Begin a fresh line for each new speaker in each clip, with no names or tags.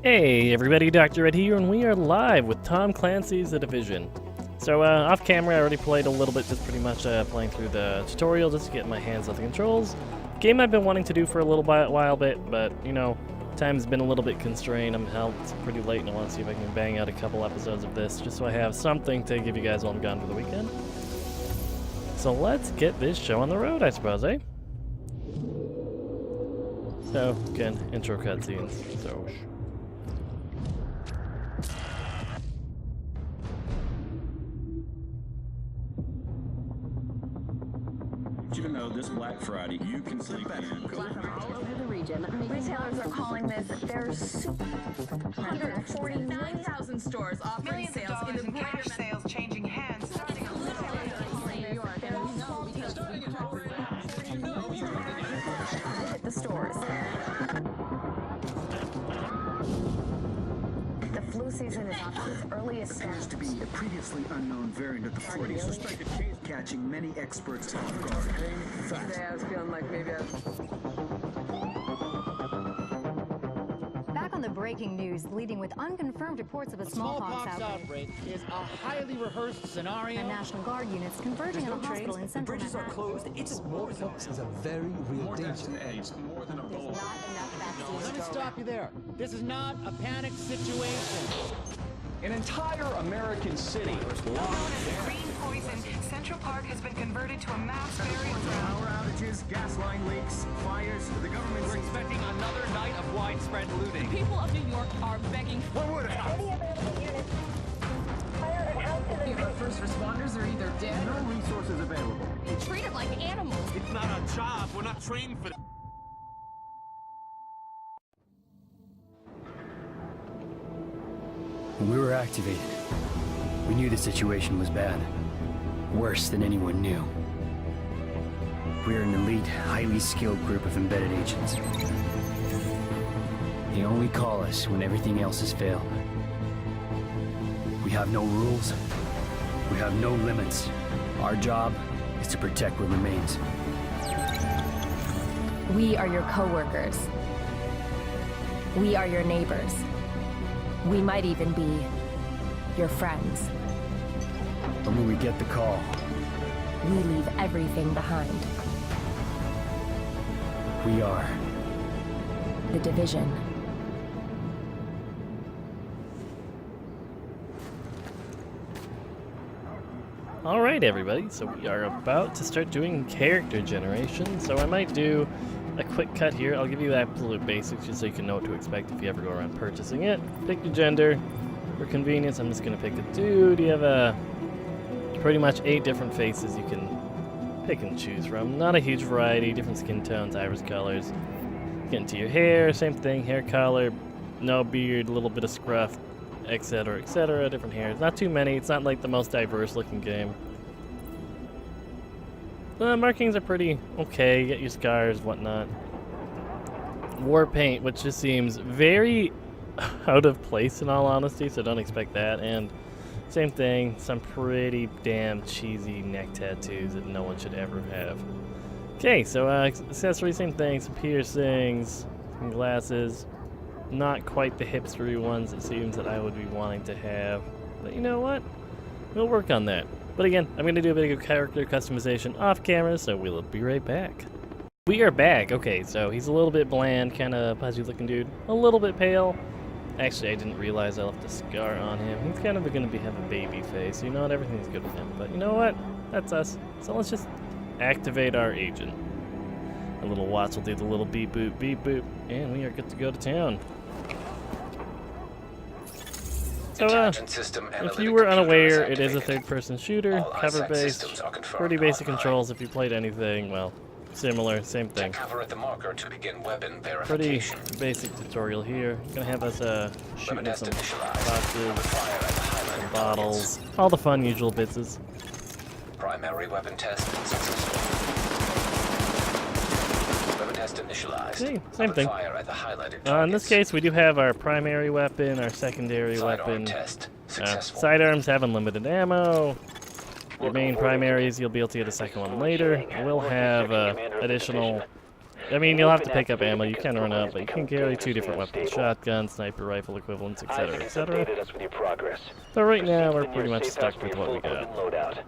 Hey everybody, Dr. Ed here, and we are live with Tom Clancy's The Division. So off camera I already played a little bit, just pretty much playing through the tutorial just to get my hands on the controls. Game I've been wanting to do for a little while but you know, time's been a little bit constrained. I'm held pretty late and I want to see if I can bang out a couple episodes of this just so I have something to give you guys while I'm gone for the weekend. So let's get this show on the road, I suppose, eh? So, again, intro cutscenes. So,
You know, this Black Friday, you can sleep in.
All over the region. Retailers are calling this their super 149,000 stores offering sales in the
cash sales changing hands starting on
hit the stores. The flu season is off to its earliest start.
Appears to be a previously unknown variant of the flu, suspected case catching many experts off guard.
Today I was feeling like maybe
Back on the breaking news, leading with unconfirmed reports of a smallpox
outbreak is a highly rehearsed scenario.
and National Guard units converging on a hospital in central
Bridges are
Manhattan.
closed. It's smallpox is a very real danger.
More than a bowl.
Let me stop you there. This is not a panic situation.
An entire American city is
known as green poison. Central Park has been converted to a mass burial ground.
Power outages, gas line leaks, fires. The government's
We're expecting another night of widespread looting.
People of New York are begging for
first responders are either dead
no resources available.
treated like animals.
It's not our job. We're not trained for that.
When we were activated, we knew the situation was bad. Worse than anyone knew. We're an elite, highly skilled group of embedded agents. They only call us when everything else has failed. We have no rules. We have no limits. Our job is to protect what remains.
We are your co-workers. We are your neighbors. We might even be your friends.
But when we get the call,
We leave everything behind.
we are.
The Division.
alright everybody, so we are about to start doing character generation, so I might do a quick cut here. I'll give you the absolute basics just so you can know what to expect if you ever go around purchasing it. Pick your gender. For convenience, I'm just going to pick a dude. You have pretty much 8 different faces you can pick and choose from. Not a huge variety, different skin tones, iris colors. Get into your hair, same thing, hair color, no beard, a little bit of scruff, etc., etc., different hairs. Not too many, it's not like the most diverse looking game. The markings are pretty okay, get your scars, whatnot. War paint, which just seems very out of place in all honesty, so don't expect that. And same thing, some pretty damn cheesy neck tattoos that no one should ever have. Okay, so accessories, same thing, some piercings, some glasses. Not quite the hipstery ones it seems that I would be wanting to have. But you know what? We'll work on that. But again, I'm going to do a bit of character customization off camera, so we'll be right back. We are back. Okay, so he's a little bit bland, kind of pudgy looking dude. A little bit pale. Actually, I didn't realize I left a scar on him. He's kind of going to have a baby face. You know what? Everything's good with him. But you know what? That's us. So let's just activate our agent. A little watch will do the little beep boop, and we are good to go to town. So, if you were unaware, it is a third-person shooter, cover-based, pretty basic controls. If you played anything, well, similar, same thing. Pretty basic tutorial here. Gonna have us shooting some boxes, some bottles, all the fun usual bitses.
Primary weapon test successful. Weapon test initialized.
See, same thing.
Fire at the highlighted
In this case, we do have our primary weapon, our secondary weapon.
Test successful.
Sidearms have unlimited ammo. Your main primaries, you'll be able to get a second one later. We'll have additional I mean, you'll have to pick up ammo. You can run up, but you can carry 2 different weapons: shotgun, sniper rifle equivalents, etc., etc. So right now, we're pretty much stuck with what we got.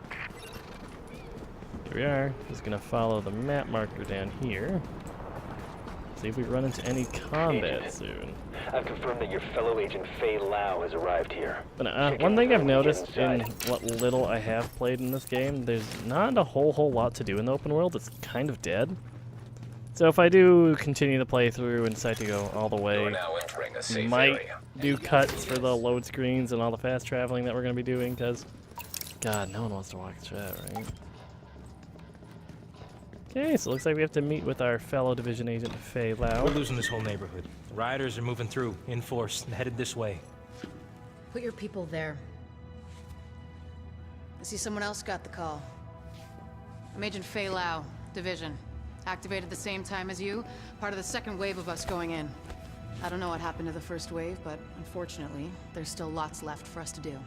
Here we are. Just gonna follow the map marker down here. See if we run into any combat soon.
I've confirmed that your fellow agent Fei Lau has arrived here.
But one thing I've noticed in what little I have played in this game, there's not a whole lot to do in the open world. It's kind of dead. So if I do continue the playthrough and decide to go all the way, might do cuts for the load screens and all the fast traveling that we're going to be doing, because, God, no one wants to walk the chat, right? Okay, so it looks like we have to meet with our fellow division agent, Fei Lau.
We're losing this whole neighborhood. The rioters are moving through, in force, and headed this way.
Put your people there. I see someone else got the call. I'm Agent Fei Lau, division. Activated the same time as you, part of the second wave of us going in. I don't know what happened to the first wave, but unfortunately, there's still lots left for us to do.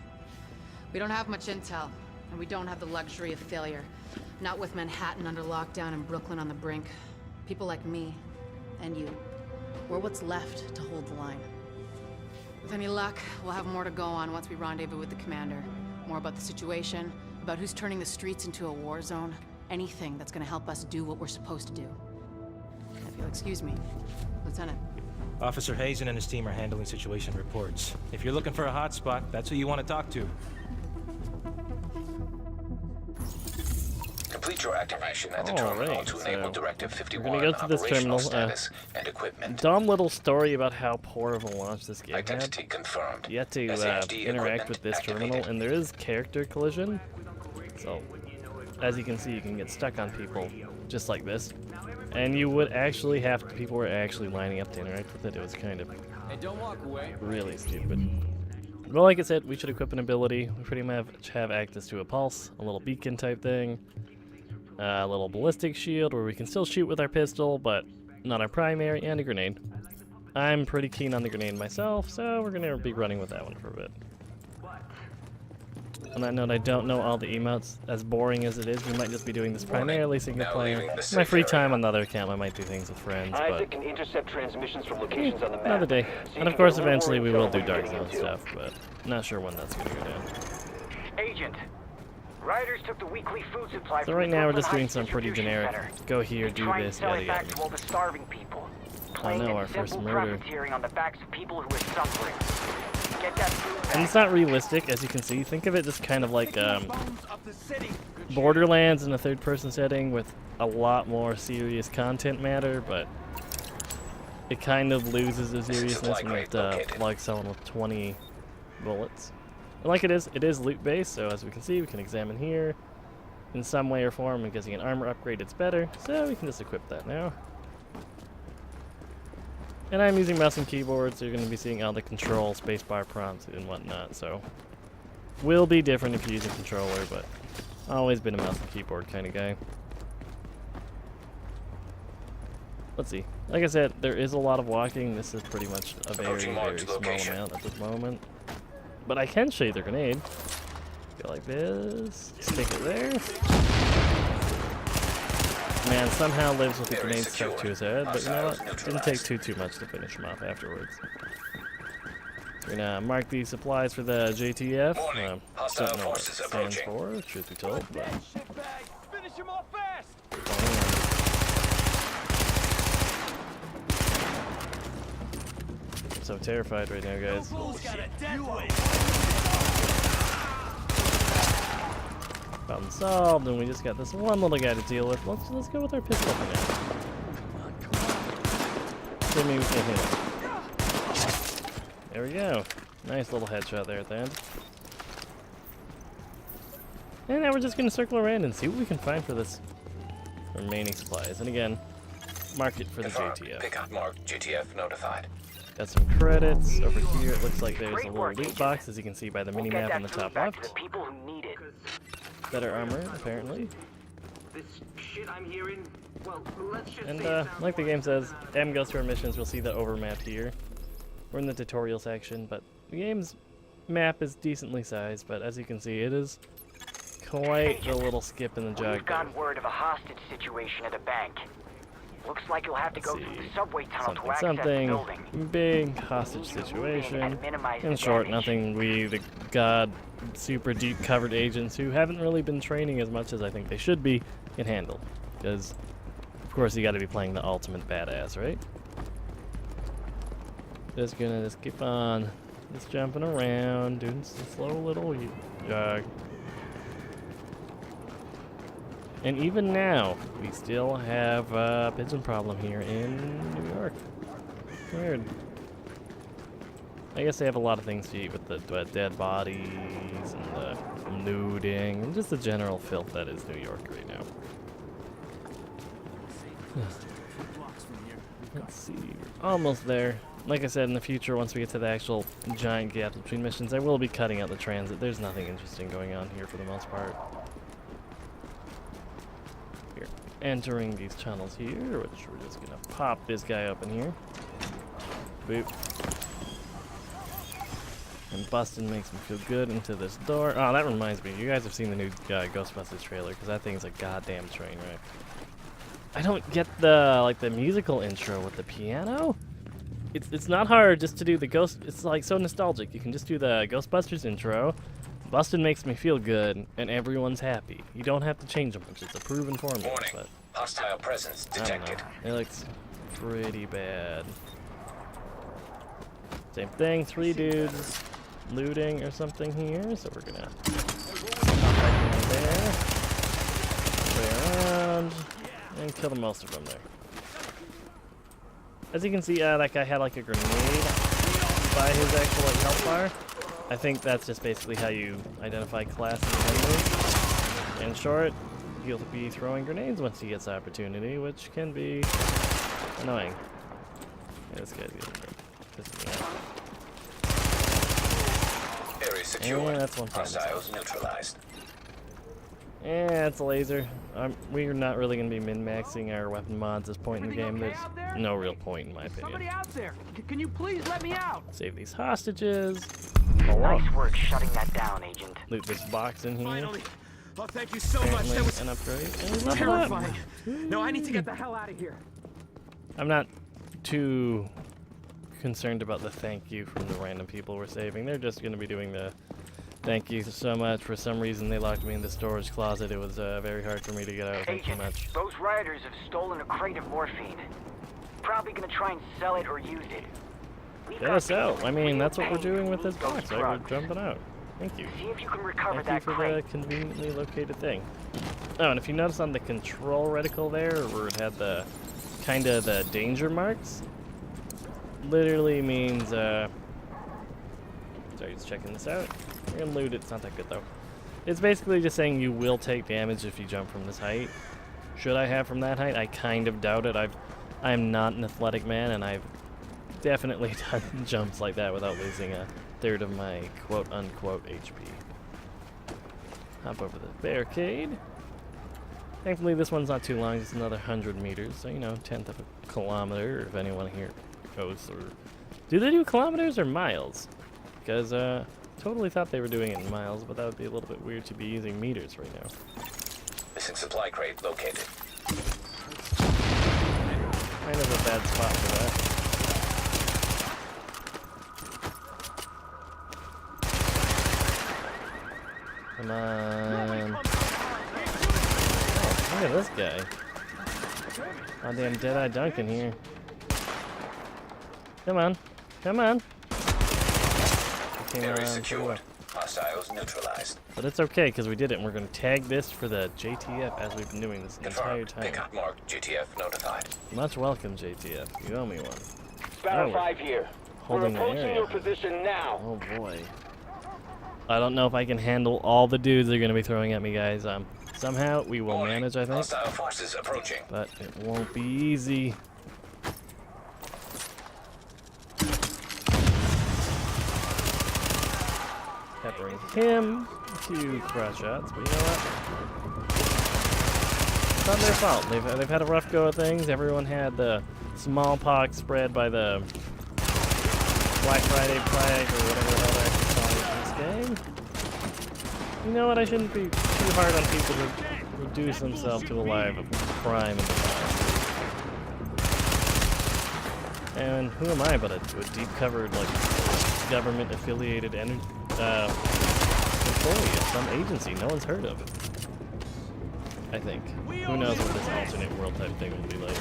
We don't have much intel, and we don't have the luxury of failure. Not with Manhattan under lockdown and Brooklyn on the brink. People like me, and you, we're what's left to hold the line. With any luck, we'll have more to go on once we rendezvous with the commander. More about the situation, about who's turning the streets into a war zone. Anything that's gonna help us do what we're supposed to do. If you'll excuse me, Lieutenant.
Officer Hazen and his team are handling situation reports. If you're looking for a hotspot, that's who you want to talk to.
Complete your activation at the terminal to enable Directive 51
we're gonna go to this
operational
terminal.
status and equipment.
Dumb little story about how poor of a launch this game
Identity
had.
confirmed.
You have to
SHD
interact with this
activated.
terminal, and there is character collision. So, as you can see, you can get stuck on people just like this. And you would actually have to, people were actually lining up to interact with it. It was kind of really stupid. But like I said, we should equip an ability. We pretty much have access to a pulse, a little beacon type thing, a little ballistic shield where we can still shoot with our pistol, but not our primary, and a grenade. I'm pretty keen on the grenade myself, so we're going to be running with that one for a bit. On that note, I don't know all the emotes. As boring as it is, we might just be doing this primarily single player. In my free time on the other account, I might do things with friends, but
can intercept transmissions from locations on the map.
another day. And of course, eventually we will do Dark Zone stuff, but not sure when that's going to go down.
Agent, rioters took the weekly food supply.
So right now we're just doing some pretty generic, go here, do this, yada yada.
To all the starving people.
Oh no, our first murder.
Profiteering on the backs of people who are suffering. Get that food
And it's not realistic, as you can see. Think of it just kind of like Borderlands in a third-person setting with a lot more serious content matter, but it kind of loses the seriousness when it like someone with 20 bullets. And like it is loot-based, so as we can see, we can examine here in some way or form, and getting an armor upgrade, it's better, so we can just equip that now. And I'm using mouse and keyboard, so you're going to be seeing all the control, spacebar prompts, and whatnot, so will be different if you're using controller, but always been a mouse and keyboard kind of guy. Let's see. Like I said, there is a lot of walking. This is pretty much a very, very small amount at this moment. But I can show you the grenade. Go like this, stick it there. Man somehow lives with the grenade stuck to his head, but you know what? It didn't take too much to finish him off afterwards. We're gonna mark these supplies for the JTF. Don't know what it stands for, truth be told, but I'm so terrified right now, guys. Problem solved, and we just got this one little guy to deal with. Let's go with our pistol for now. Assuming we can hit him. There we go. Nice little headshot there at the end. And now we're just gonna circle around and see what we can find for this remaining supplies. And again, mark it for the JTF.
Pickup marked. JTF notified.
Got some credits over here. It looks like there's a little loot box, as you can see by the mini map on the top left. Better armor, apparently. And like the game says, M goes to our missions. We'll see the overmap here. We're in the tutorial section, but the game's map is decently sized, but as you can see, it is quite a little skip in the jog.
We've got word of a hostage situation at a bank. Looks like you'll have to go through the subway tunnel to access the
Something.
building.
Big hostage situation. In short, nothing we, the god, super deep covered agents who haven't really been training as much as I think they should be, can handle. Because, of course, you gotta be playing the ultimate badass, right? Just gonna keep on just jumping around, doing some slow little jog. And even now, we still have a pigeon problem here in New York. Weird. I guess they have a lot of things to eat with the dead bodies and the looting and just the general filth that is New York right now. Let's see, almost there. Like I said, in the future, once we get to the actual giant gap between missions, I will be cutting out the transit. There's nothing interesting going on here for the most part. We're entering these tunnels here, which we're just gonna pop this guy open here. Boop. And busting makes me feel good into this door. Oh, that reminds me. You guys have seen the new Ghostbusters trailer, because that thing's a goddamn train wreck. I don't get the musical intro with the piano. It's not hard just to do the ghost. It's like so nostalgic. You can just do the Ghostbusters intro. Bustin' makes me feel good, and everyone's happy. You don't have to change them much. It's a proven formula.
Warning.
But
Hostile presence detected.
it looks pretty bad. Same thing. 3 dudes looting or something here. So we're gonna pop right in there, play around, and kill the most of them there. As you can see, that guy had like a grenade by his actual health bar. I think that's just basically how you identify classes and enemies. In short, he'll be throwing grenades once he gets the opportunity, which can be annoying. Yeah, this guy's getting pissing me off.
Area secure.
And that's one time.
Hostiles neutralized.
Yeah, it's a laser. We're not really going to be min-maxing our weapon mods at this point in the game. There's no real point, in my opinion.
Somebody out there! Can you please let me out?
Save these hostages.
Nice work shutting that down, Agent.
Loot this box in here.
Finally. Oh, thank you so much. That was
an upgrade. And
terrifying. No, I need to get the hell out of here.
I'm not too concerned about the thank you from the random people we're saving. They're just going to be doing the thank you so much. For some reason, they locked me in the storage closet. It was very hard for me to get out. Thank you much.
Those rioters have stolen a crate of morphine. Probably gonna try and sell it or use it.
Get us out. I mean, that's what we're doing with this box. Right? We're jumping out. Thank you.
See if you can recover
Thank you for the conveniently located thing. Oh, and if you notice on the control reticle there, where it had the kind of the danger marks, literally means. Sorry, just checking this out. We're gonna loot it. It's not that good though. It's basically just saying you will take damage if you jump from this height. Should I have from that height? I kind of doubt it. I'm not an athletic man, and I've definitely done jumps like that without losing a third of my quote-unquote HP. Hop over the barricade. Thankfully, this one's not too long. Just another 100 meters, so, you know, 1/10 of a kilometer, if anyone here goes. Or do they do kilometers or miles? Because totally thought they were doing it in miles, but that would be a little bit weird to be using meters right now.
Missing supply crate located.
Kind of a bad spot for that. Come on. Oh, look at this guy. Oh, damn Deadeye Duncan here. Come on. Come on.
Area secured. Hostiles neutralized.
But it's okay, because we did it, and we're going to tag this for the JTF as we've been doing this entire time.
Pickup marked. JTF notified.
Much welcome, JTF. You owe me one.
Sparrow 5 here.
Holding
We're
the
approaching
area.
your position now.
Oh boy. I don't know if I can handle all the dudes they're going to be throwing at me, guys. Somehow we will manage, I think.
Hostile forces approaching.
But it won't be easy. Peppering him. A few cross shots, but you know what? It's not their fault. They've had a rough go of things. Everyone had the smallpox spread by the Black Friday plague or whatever the hell they're actually calling it in this game. You know what? I shouldn't be too hard on people who reduce themselves to a life of crime and violence. And who am I but a deep-covered, like, government-affiliated employee of some agency no one's heard of. I think. Who knows what this alternate world type thing will be like.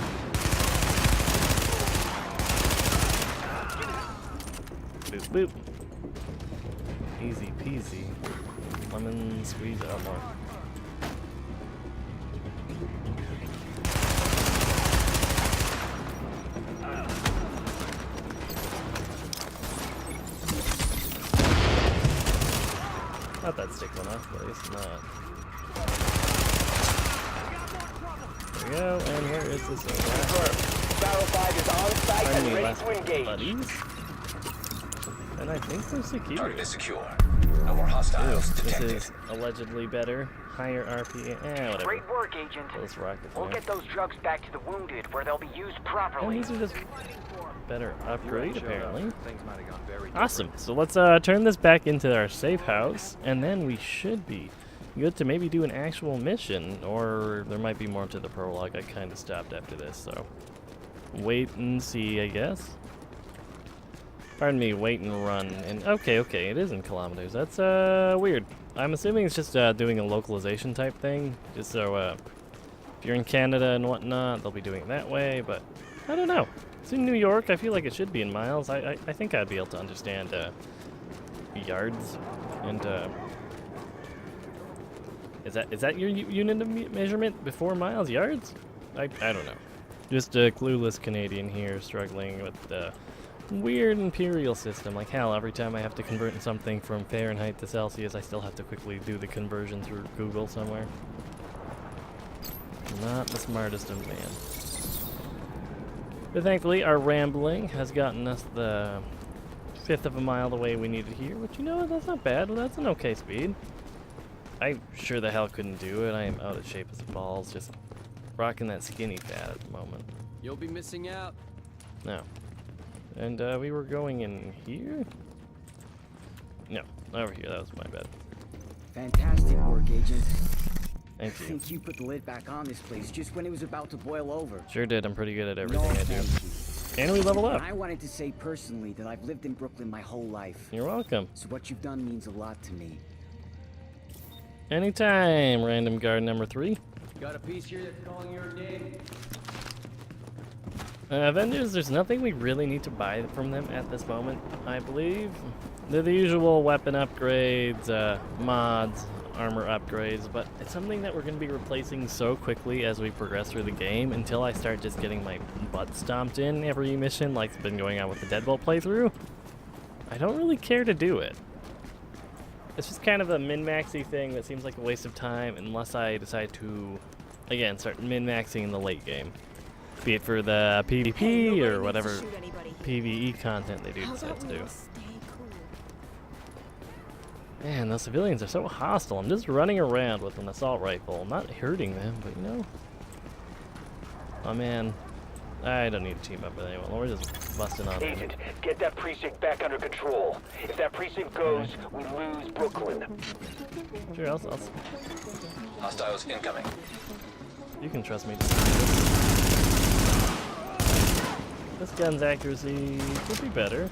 Boop boop. Easy peasy. Lemon squeeze out more. Not that stick went off, but it's not. There we go, and where is this one?
Battle 5 is on site and ready to engage.
Buddies. And I think we're secure.
Target is secure. No more hostiles detected.
This is allegedly better. Higher RPA. Whatever.
Great work, Agent. We'll get those drugs back to the wounded where they'll be used properly.
Oh, these are just better upgrade, apparently. Awesome. So let's turn this back into our safe house, and then we should be good to maybe do an actual mission, or there might be more to the prologue. I kind of stopped after this, so wait and see, I guess. Pardon me, wait and run. And okay, it is in kilometers. That's weird. I'm assuming it's just doing a localization type thing, just so if you're in Canada and whatnot, they'll be doing it that way. But I don't know. It's in New York. I feel like it should be in miles. I think I'd be able to understand yards and is that your unit of measurement before miles? Yards? I don't know. Just a clueless Canadian here struggling with the weird imperial system. Like hell, every time I have to convert something from Fahrenheit to Celsius, I still have to quickly do the conversion through Google somewhere. Not the smartest of man. But thankfully, our rambling has gotten us the 1/5 of a mile the way we needed here, which, you know what, that's not bad. That's an okay speed. I sure the hell couldn't do it. I am out of shape as balls, just rocking that skinny fat at the moment.
You'll be missing out.
No. And we were going in here? No, over here. That was my bad.
Fantastic work, Agent.
Thank you.
I think you put the lid back on this place just when it was about to boil over.
Sure did. I'm pretty good at everything I do. And we leveled up.
I wanted to say personally that I've lived in Brooklyn my whole life.
You're welcome.
So what you've done means a lot to me.
Anytime, random guard number 3.
Got a piece here that's calling your name.
Avengers, there's nothing we really need to buy from them at this moment, I believe. They're the usual weapon upgrades, mods, armor upgrades, but it's something that we're going to be replacing so quickly as we progress through the game until I start just getting my butt stomped in every mission like it's been going on with the Deadbolt playthrough. I don't really care to do it. It's just kind of a min-maxy thing that seems like a waste of time unless I decide to, again, start min-maxing in the late game. Be it for the PvP or whatever PvE content they do decide to do. Man, those civilians are so hostile. I'm just running around with an assault rifle. I'm not hurting them, but you know. Oh man, I don't need to team up with anyone. We're just busting on them.
Agent, get that precinct back under control. If that precinct goes, we lose Brooklyn.
Sure, I'll
Hostiles incoming.
You can trust me to do this. This gun's accuracy could be better.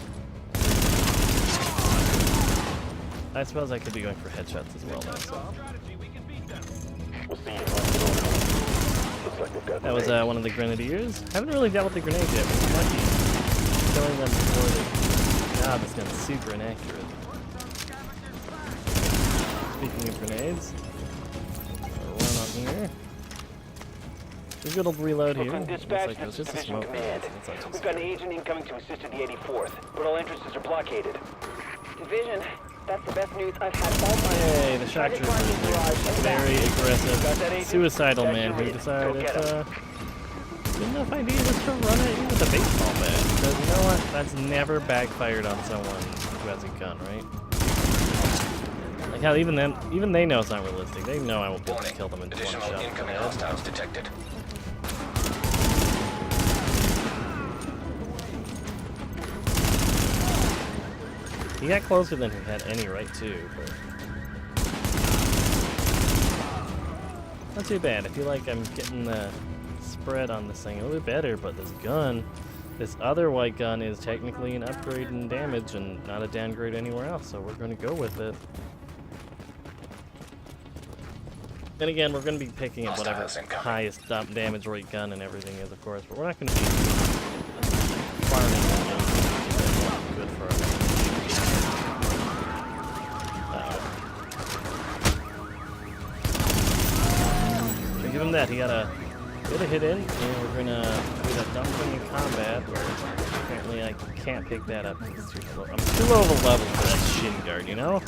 I suppose I could be going for headshots as well, though. So. That was one of the grenadiers. Haven't really dealt with the grenades yet, but might be killing them before they... God, this gun's super inaccurate. Speaking of grenades, run on here. There's a good old reload here. Looks like it was just a smoke.
We've got an agent incoming to assist at the 84th, but all entrances are blockaded. Division, that's the best news I've had all my life.
Hey, the shock trooper is very aggressive, suicidal man who decided good enough idea just to run at you with a baseball bat. Because you know what? That's never backfired on someone who has a gun, right? Like how even they know it's not realistic. They know I won't be able to kill them in one shot.
Incoming hostiles detected.
He got closer than he had any right to, but not too bad. I feel like I'm getting the spread on this thing a little bit better, but this gun This other white gun is technically an upgrade in damage and not a downgrade anywhere else, so we're going to go with it. And again, we're going to be picking up whatever highest damage rate gun and everything is, of course, but we're not going to be farming anything good for us. So give him that. He got a hit in, and we're going to do that dumb thing in combat where apparently I can't pick that up. It's too slow. I'm too low of a level for that shin guard, you know?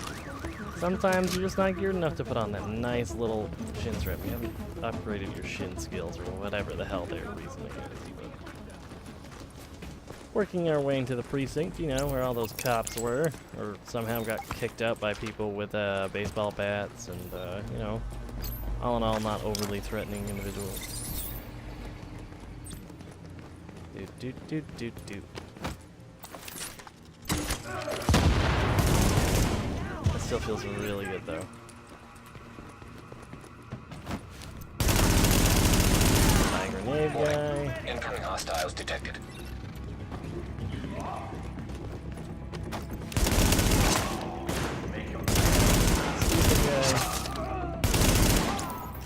Sometimes you're just not geared enough to put on that nice little shin strap. You haven't upgraded your shin skills or whatever the hell their reasoning is. But working our way into the precinct, you know, where all those cops were, or somehow got kicked out by people with baseball bats and, you know, all in all, not overly threatening individuals. Do. Still feels really good though. Grenade guy.
Incoming hostiles detected.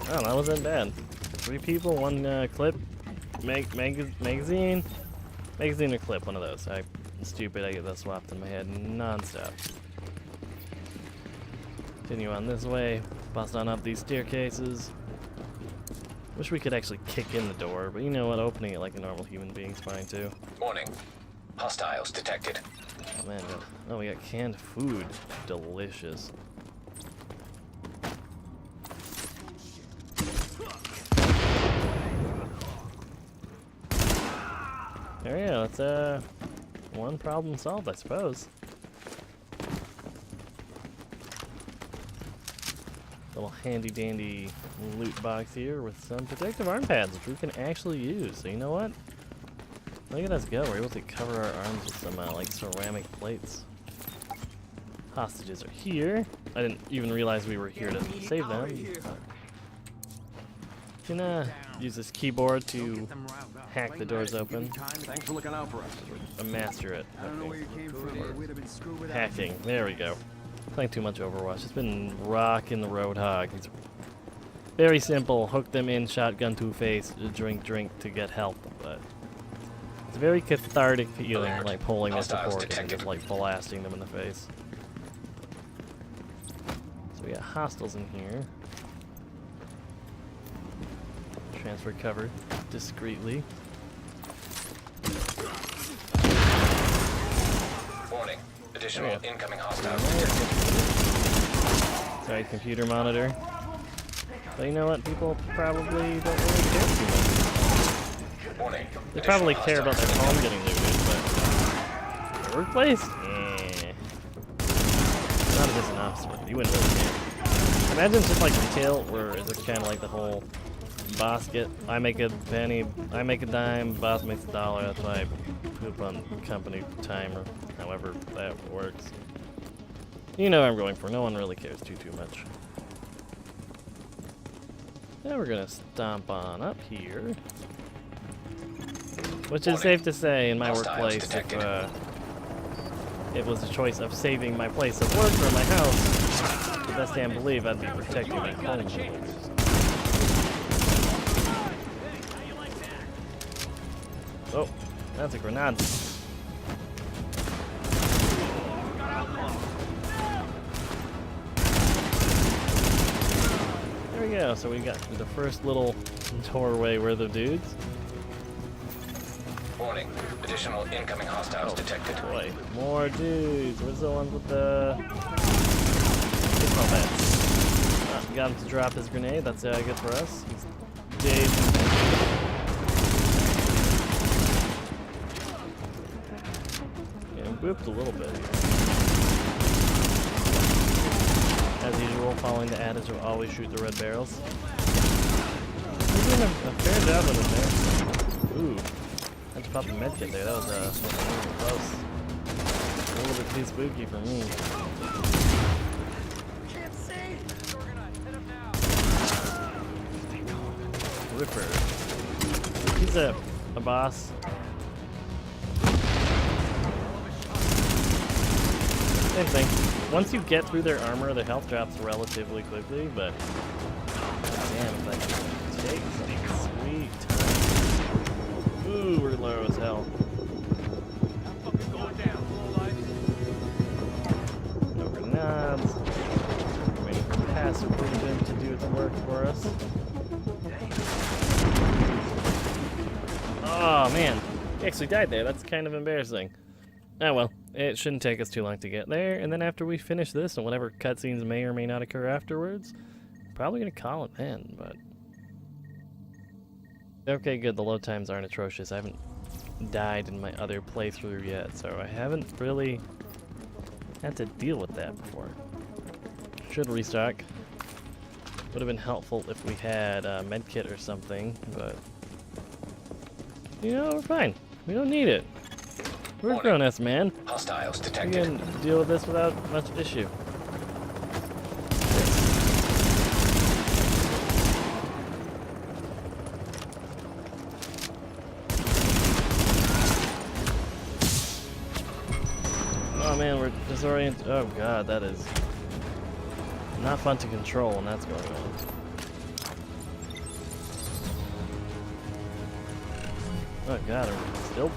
Oh, that wasn't bad. 3 people, 1 clip. Magazine or clip, one of those. I'm stupid, I get that swapped in my head non-stop. Continue on this way, bust on up these staircases. Wish we could actually kick in the door, but you know what, opening it like a normal human being's fine too.
Warning. Hostiles detected.
Oh man, oh, we got canned food. Delicious. There we go, that's one problem solved, I suppose. Little handy dandy loot box here with some protective arm pads, which we can actually use. So you know what? Look at us go. We're able to cover our arms with some like ceramic plates. Hostages are here. I didn't even realize we were here to save them. Can use this keyboard to hack the doors open.
Thanks for looking out for us.
Master it.
I don't know where you came from, but we'd have been screwed without
Hacking. There we go. Playing too much Overwatch. It's been rocking the Roadhog. It's very simple. Hook them in, shotgun to face, drink to get health. But it's very cathartic feeling, like pulling this support and just like blasting them in the face. So we got hostiles in here. Transfer covered discreetly.
Warning. Additional incoming hostiles.
Sorry, computer monitor. But you know what? People probably don't really care too much.
Warning.
They probably care about their home getting looted, but their workplace? Not if it's an officer. You wouldn't really care. Imagine just like retail, where it's kind of like the whole basket. I make a penny, I make a dime, boss makes $1. That's why I poop on company time or however that works. You know what I'm going for. No one really cares too much. Now we're gonna stomp on up here. Which is safe to say in my workplace, if it was a choice of saving my place of work or my house, the best damn believe I'd be protecting my home. Oh, that's a grenade. There we go, so we got the first little doorway where the dudes.
Warning. Additional incoming hostiles detected.
Boy, more dudes. Where's the ones with the baseball bats? Got him to drop his grenade. That's good for us. He's dazed. Whooped a little bit here. As usual, following the adage of always shoot the red barrels. He's doing a fair job with it there. Ooh. I just popped a medkit there. That was close. A little bit too spooky for me.
Can't see.
Ripper. He's a boss. Same thing. Once you get through their armor, the health drops relatively quickly, but damn, if that takes some sweet time. Ooh, we're low as hell. No grenades. Waiting for passive movement to do the work for us. Oh man, he actually died there. That's kind of embarrassing. Oh well, it shouldn't take us too long to get there, and then after we finish this and whatever cutscenes may or may not occur afterwards, I'm probably gonna call it then, but... Okay, good, the load times aren't atrocious. I haven't died in my other playthrough yet, so I haven't really had to deal with that before. Should restock. Would have been helpful if we had a medkit or something, but... You know, we're fine. We don't need it. We're grown-ass, man.
Hostiles
We
detected.
can deal with this without much issue. Oh man, we're disoriented. Oh god, that is not fun to control when that's going on. Oh god, are we still?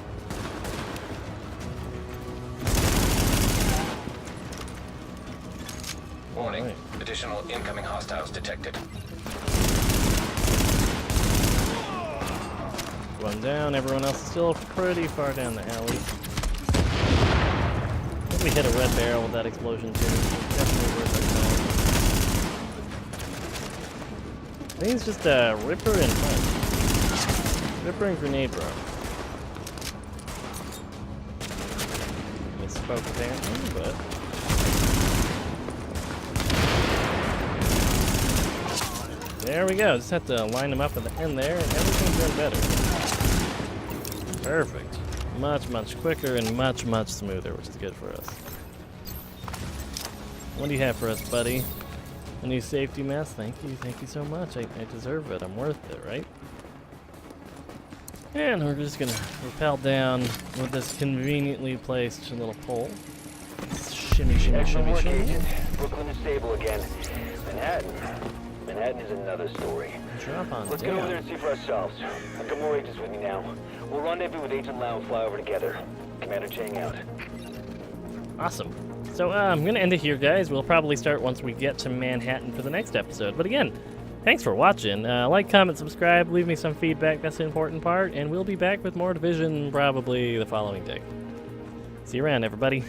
Warning.
Right.
Additional incoming hostiles detected.
One down, everyone else is still pretty far down the alley. I think we hit a red barrel with that explosion too. Definitely worth it. I think it's just a Ripper and punch. Ripper and grenade throw. Misspoke apparently, but... There we go, just have to line them up at the end there and everything's going better. Perfect. Much, much quicker and much, much smoother, which is good for us. What do you have for us, buddy? A new safety mask? Thank you so much. I deserve it, I'm worth it, right? And we're just gonna rappel down with this conveniently placed little pole. Shimmy, shimmy, shimmy, shimmy.
Brooklyn is stable again. Manhattan is another story.
Drop on
Let's
down.
get over there and see for ourselves. I've got more agents with me now. We'll rendezvous with Agent Lau and fly over together. Commander Chang out.
Awesome. So I'm going to end it here, guys. We'll probably start once we get to Manhattan for the next episode. But again, thanks for watching. Like, comment, subscribe, leave me some feedback. That's the important part. And we'll be back with more Division probably the following day. See you around, everybody.